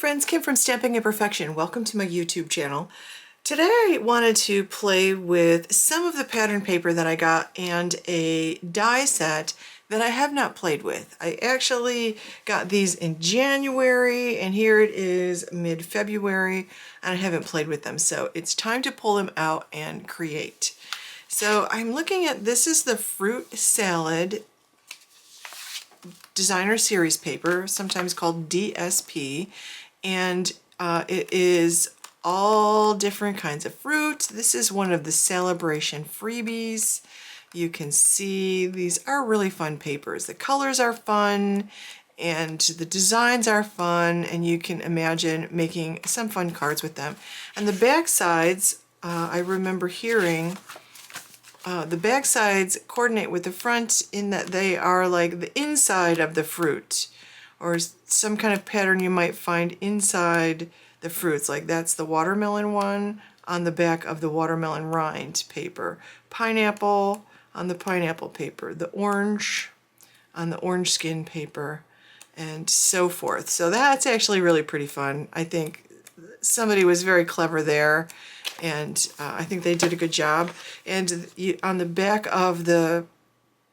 friends, Kim from Stamping Imperfection. Welcome to my YouTube channel. Today I wanted to play with some of the pattern paper that I got and a die set that I have not played with. I actually got these in January and here it is mid-February and I haven't played with them, so it's time to pull them out and create. So I'm looking at, this is the fruit salad designer series paper, sometimes called DSP, and it is all different kinds of fruit. This is one of the celebration freebies. You can see these are really fun papers. The colors are fun and the designs are fun, and you can imagine making some fun cards with them. And the back sides, I remember hearing the back sides coordinate with the front in that they are like the inside of the fruit, or some kind of pattern you might find inside the fruits. Like that's the watermelon one on the back of the watermelon rind paper, pineapple on the pineapple paper, the orange on the orange skin paper, and so forth. So that's actually really pretty fun. I think somebody was very clever there, and I think they did a good job. And on the back of the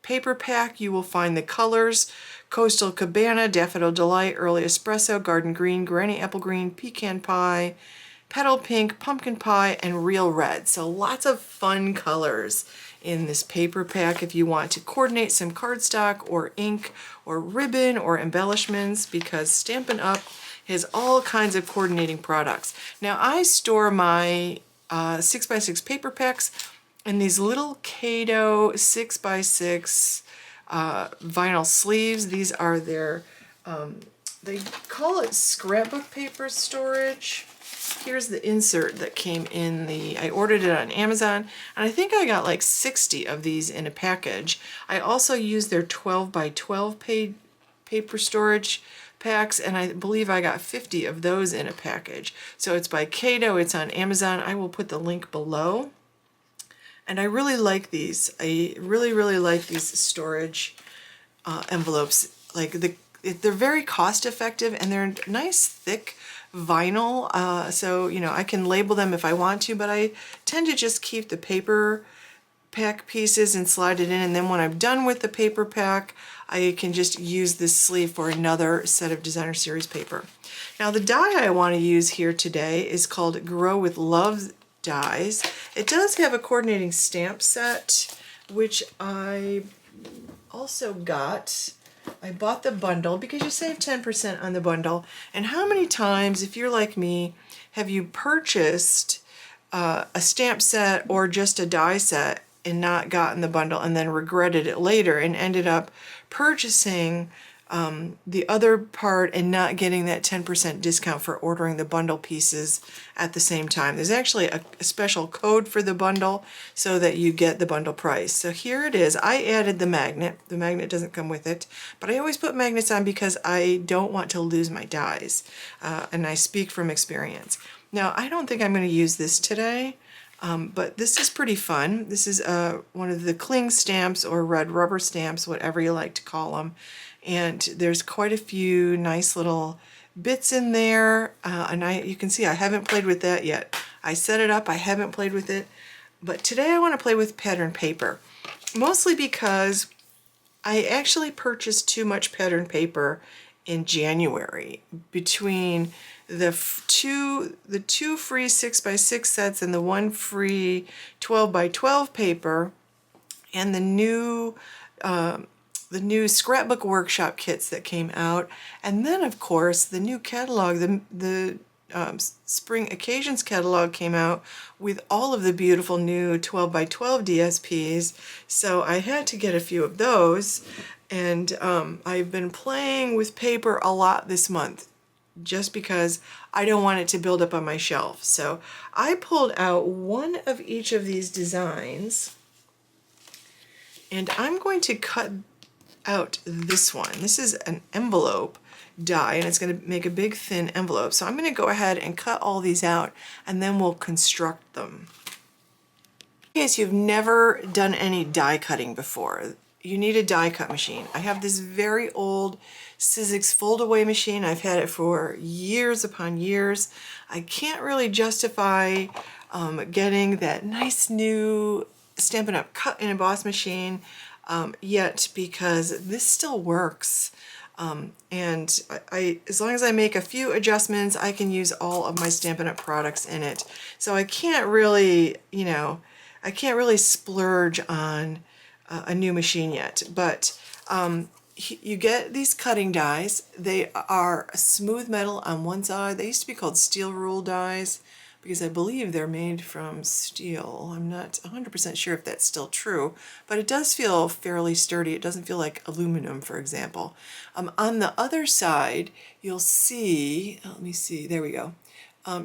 paper pack you will find the colors: Coastal Cabana, Daffodil Delight, Early Espresso, Garden Green, Granny Apple Green, Pecan Pie, Petal Pink, Pumpkin Pie, and Real Red. So lots of fun colors in this paper pack if you want to coordinate some cardstock or ink or ribbon or embellishments, because Stampin' Up! Has all kinds of coordinating products. Now I store my 6x6 paper packs in these little Kato 6x6 vinyl sleeves. These are their, they call it scrapbook paper storage. Here's the insert that came in I ordered it on Amazon, and I think I got like 60 of these in a package. I also use their 12x12 paper storage packs, and I believe I got 50 of those in a package. So it's by Kato, it's on Amazon. I will put the link below. And I really like these. I really like these storage envelopes. Like they're very cost effective, and they're nice thick vinyl. So you know, I can label them if I want to, but I tend to just keep the paper pack pieces and slide it in, and then when I'm done with the paper pack I can just use this sleeve for another set of designer series paper. Now the die I want to use here today is called Grow with Love dies. It does have a coordinating stamp set, which I also got. I bought the bundle because you save 10% on the bundle. And how many times, if you're like me, have you purchased a stamp set or just a die set and not gotten the bundle and then regretted it later and ended up purchasing the other part and not getting that 10% discount for ordering the bundle pieces at the same time? There's actually a special code for the bundle so that you get the bundle price. So here it is. I added the magnet. The magnet doesn't come with it, but I always put magnets on because I don't want to lose my dies, and I speak from experience. Now I don't think I'm going to use this today. But this is pretty fun. This is one of the cling stamps or red rubber stamps, whatever you like to call them. And there's quite a few nice little bits in there. And you can see I haven't played with that yet. I set it up, I haven't played with it. But today I want to play with pattern paper. Mostly because I actually purchased too much pattern paper in January. Between the two free 6x6 sets and the one free 12x12 paper, and the new scrapbook workshop kits that came out, and then of course the new catalog, the spring occasions catalog came out with all of the beautiful new 12x12 DSPs. So I had to get a few of those, and I've been playing with paper a lot this month, just because I don't want it to build up on my shelf. So I pulled out one of each of these designs, and I'm going to cut out this one. This is an envelope die, and it's going to make a big thin envelope. So I'm going to go ahead and cut all these out, and then we'll construct them. In case you've never done any die cutting before, you need a die cut machine. I have this very old Sizzix fold away machine. I've had it for years upon years. I can't really justify getting that nice new Stampin' Up! Cut and emboss machine yet, because this still works. And I, as long as I make a few adjustments, I can use all of my Stampin' Up! Products in it. So I can't really, you know, I can't really splurge on a new machine yet. But you get these cutting dies. They are smooth metal on one side. They used to be called steel rule dies, because I believe they're made from steel. I'm not 100% sure if that's still true, but it does feel fairly sturdy. It doesn't feel like aluminum, for example. On the other side, you'll see, let me see, there we go.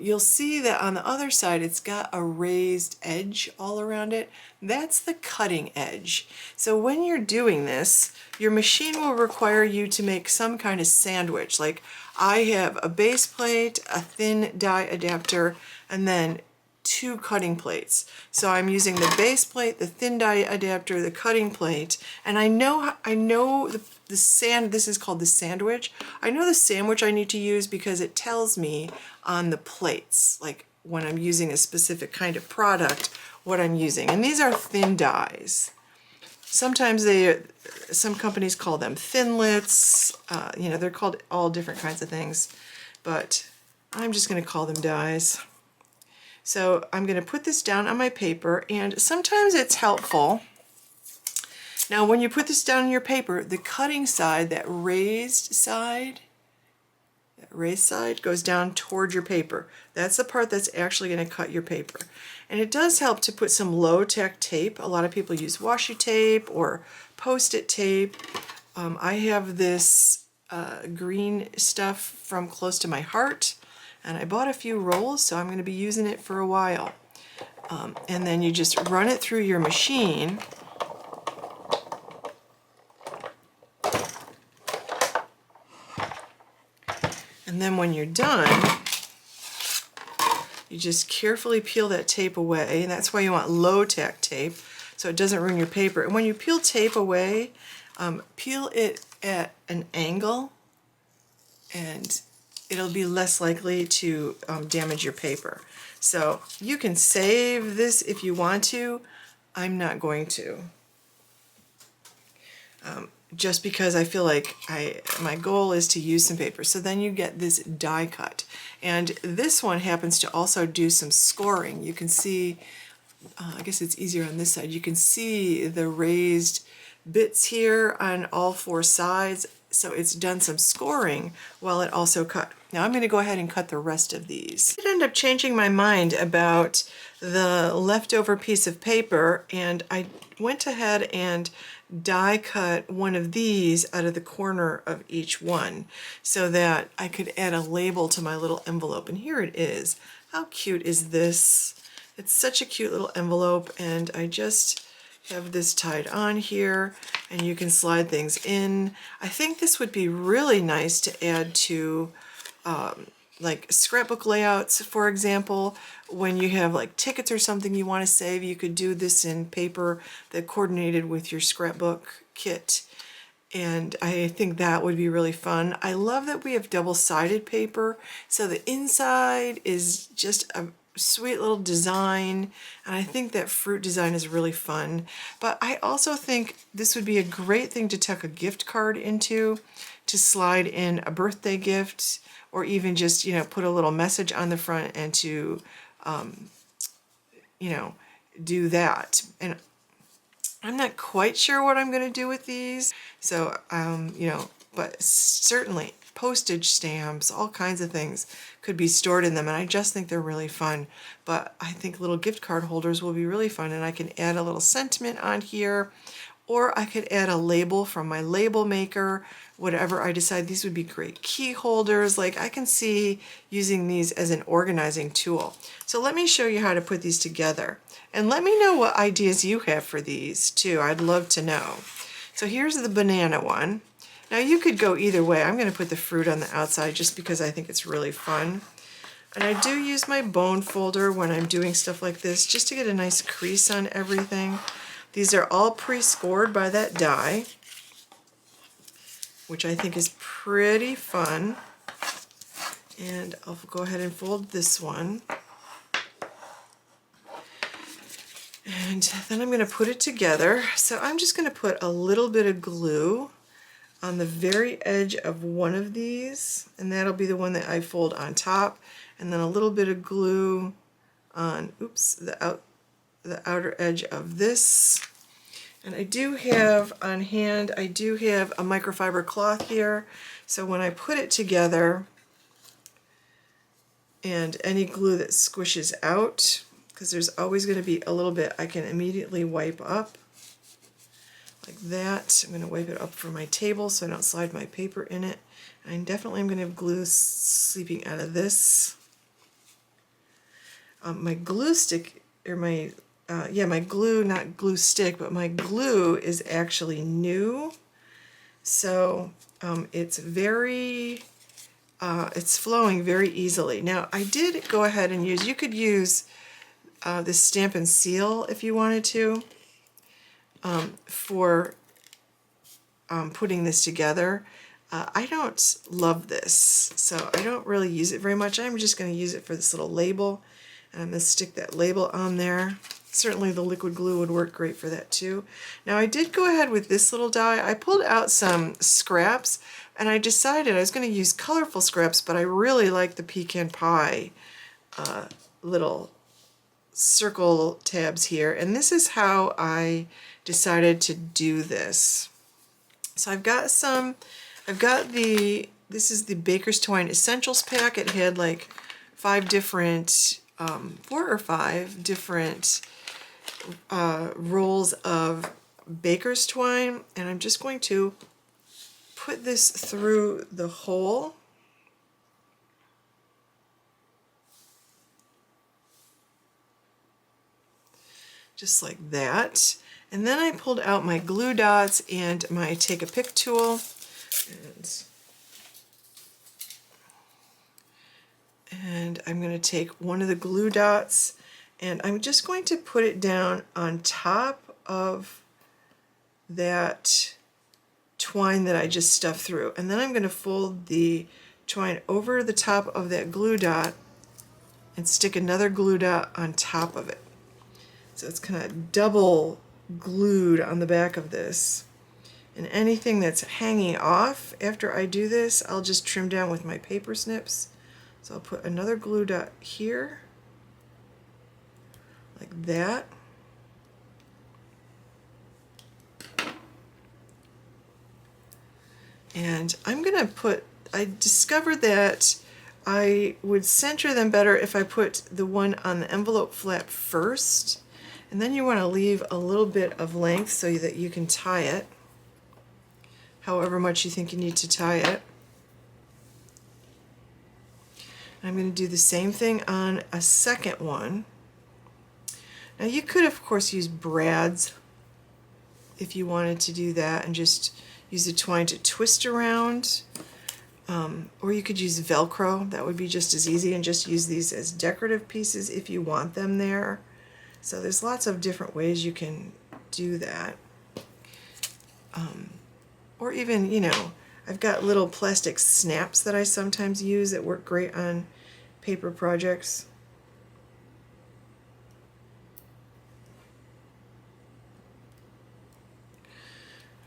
You'll see that on the other side it's got a raised edge all around it. That's the cutting edge. So when you're doing this, your machine will require you to make some kind of sandwich. Like I have a base plate, a thin die adapter, and then 2 cutting plates. So I'm using the base plate, the thin die adapter, the cutting plate, and I know this is called the sandwich. I know the sandwich I need to use because it tells me on the plates, like when I'm using a specific kind of product, what I'm using. And these are thin dies. Sometimes some companies call them thinlits. You know, they're called all different kinds of things, but I'm just going to call them dies. So I'm going to put this down on my paper, and sometimes it's helpful. Now when you put this down on your paper, the cutting side, that raised side goes down toward your paper. That's the part that's actually going to cut your paper. And it does help to put some low-tech tape. A lot of people use washi tape or post-it tape. I have this green stuff from Close to My Heart, and I bought a few rolls, so I'm going to be using it for a while. And then you just run it through your machine. And then when you're done, you just carefully peel that tape away. And that's why you want low-tack tape, so it doesn't ruin your paper. And when you peel tape away, peel it at an angle, and it'll be less likely to damage your paper. So you can save this if you want to. I'm not going to. Just because I feel like my goal is to use some paper. So then you get this die cut. And this one happens to also do some scoring. You can see, I guess it's easier on this side, you can see the raised bits here on all 4 sides. So it's done some scoring while it also cut. Now I'm going to go ahead and cut the rest of these. I did end up changing my mind about the leftover piece of paper, and I went ahead and die cut one of these out of the corner of each one so that I could add a label to my little envelope. And here it is. How cute is this? It's such a cute little envelope, and I just have this tied on here, and you can slide things in. I think this would be really nice to add to like scrapbook layouts, for example. When you have like tickets or something you want to save, you could do this in paper that coordinated with your scrapbook kit, and I think that would be really fun. I love that we have double-sided paper, so the inside is just a sweet little design, and I think that fruit design is really fun. But I also think this would be a great thing to tuck a gift card into, to slide in a birthday gift, or even just, you know, put a little message on the front and to, you know, do that. And I'm not quite sure what I'm going to do with these. So, you know, but certainly postage stamps, all kinds of things could be stored in them, and I just think they're really fun. But I think little gift card holders will be really fun, and I can add a little sentiment on here, or I could add a label from my label maker, whatever I decide. These would be great key holders. Like, I can see using these as an organizing tool. So let me show you how to put these together, and let me know what ideas you have for these too. I'd love to know. So here's the banana one. Now you could go either way. I'm going to put the fruit on the outside just because I think it's really fun. And I do use my bone folder when I'm doing stuff like this, just to get a nice crease on everything. These are all pre-scored by that die, which I think is pretty fun. And I'll go ahead and fold this one. And then I'm going to put it together. So I'm just going to put a little bit of glue on the very edge of one of these, and that'll be the one that I fold on top, and then a little bit of glue on, oops, the outer edge of this. And I do have on hand, I do have a microfiber cloth here, so when I put it together, and any glue that squishes out, because there's always going to be a little bit, I can immediately wipe up like that. I'm going to wipe it up from my table so I don't slide my paper in it. And I definitely am going to have glue seeping out of this. My glue stick, or my glue, not glue stick, but my glue is actually new. So it's very, it's flowing very easily. Now I did go ahead and use, you could use this Stampin' Seal if you wanted to. For putting this together. I don't love this, so I don't really use it very much. I'm just going to use it for this little label, and I'm going to stick that label on there. Certainly the liquid glue would work great for that too. Now I did go ahead with this little die. I pulled out some scraps, and I decided I was going to use colorful scraps, but I really like the pecan pie little circle tabs here, and this is how I decided to do this. So I've got this is the Baker's Twine Essentials pack. It had like 4 or 5 different rolls of Baker's Twine, and I'm just going to put this through the hole. Just like that. And then I pulled out my glue dots and my take a pick tool, and I'm going to take one of the glue dots, and I'm just going to put it down on top of that twine that I just stuffed through, and then I'm going to fold the twine over the top of that glue dot and stick another glue dot on top of it. So it's kind of double glued on the back of this. And anything that's hanging off after I do this, I'll just trim down with my paper snips. So I'll put another glue dot here, like that. And I'm going to put, I discovered that I would center them better if I put the one on the envelope flap first. And then you want to leave a little bit of length so that you can tie it, however much you think you need to tie it. I'm going to do the same thing on a second one. Now you could of course use brads if you wanted to do that and just use the twine to twist around, or you could use Velcro. That would be just as easy, and just use these as decorative pieces if you want them there. So there's lots of different ways you can do that. Or even, you know, I've got little plastic snaps that I sometimes use that work great on paper projects.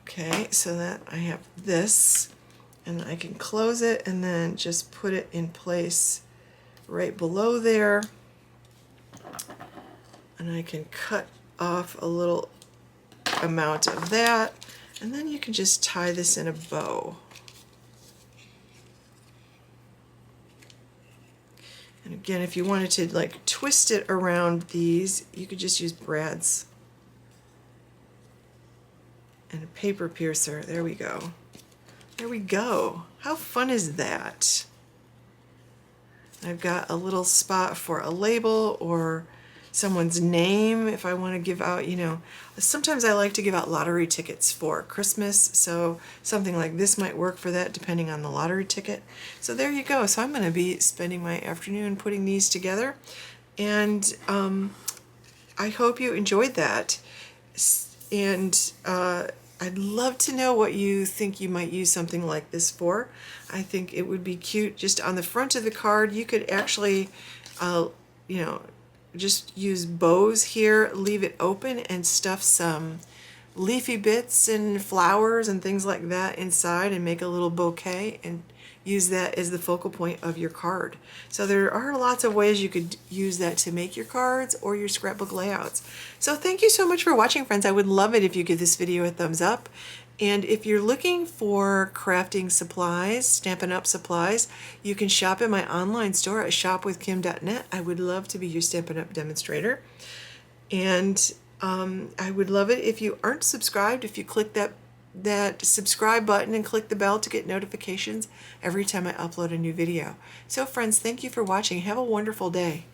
Okay, so that I have this, and I can close it and then just put it in place right below there. And I can cut off a little amount of that, and then you can just tie this in a bow. And again, if you wanted to like twist it around these, you could just use brads and a paper piercer. There we go. There we go. How fun is that? I've got a little spot for a label or someone's name if I want to give out, you know, sometimes I like to give out lottery tickets for Christmas, so something like this might work for that depending on the lottery ticket. So there you go. So I'm going to be spending my afternoon putting these together, and I hope you enjoyed that. And I'd love to know what you think you might use something like this for. I think it would be cute just on the front of the card. You could actually, you know, just use bows here, leave it open, and stuff some leafy bits and flowers and things like that inside and make a little bouquet and use that as the focal point of your card. So there are lots of ways you could use that to make your cards or your scrapbook layouts. So thank you so much for watching, friends. I would love it if you give this video a thumbs up. And if you're looking for crafting supplies, Stampin' Up! Supplies, you can shop in my online store at shopwithkim.net. I would love to be your Stampin' Up! Demonstrator. And I would love it if you aren't subscribed, if you click that subscribe button and click the bell to get notifications every time I upload a new video. So friends, thank you for watching. Have a wonderful day.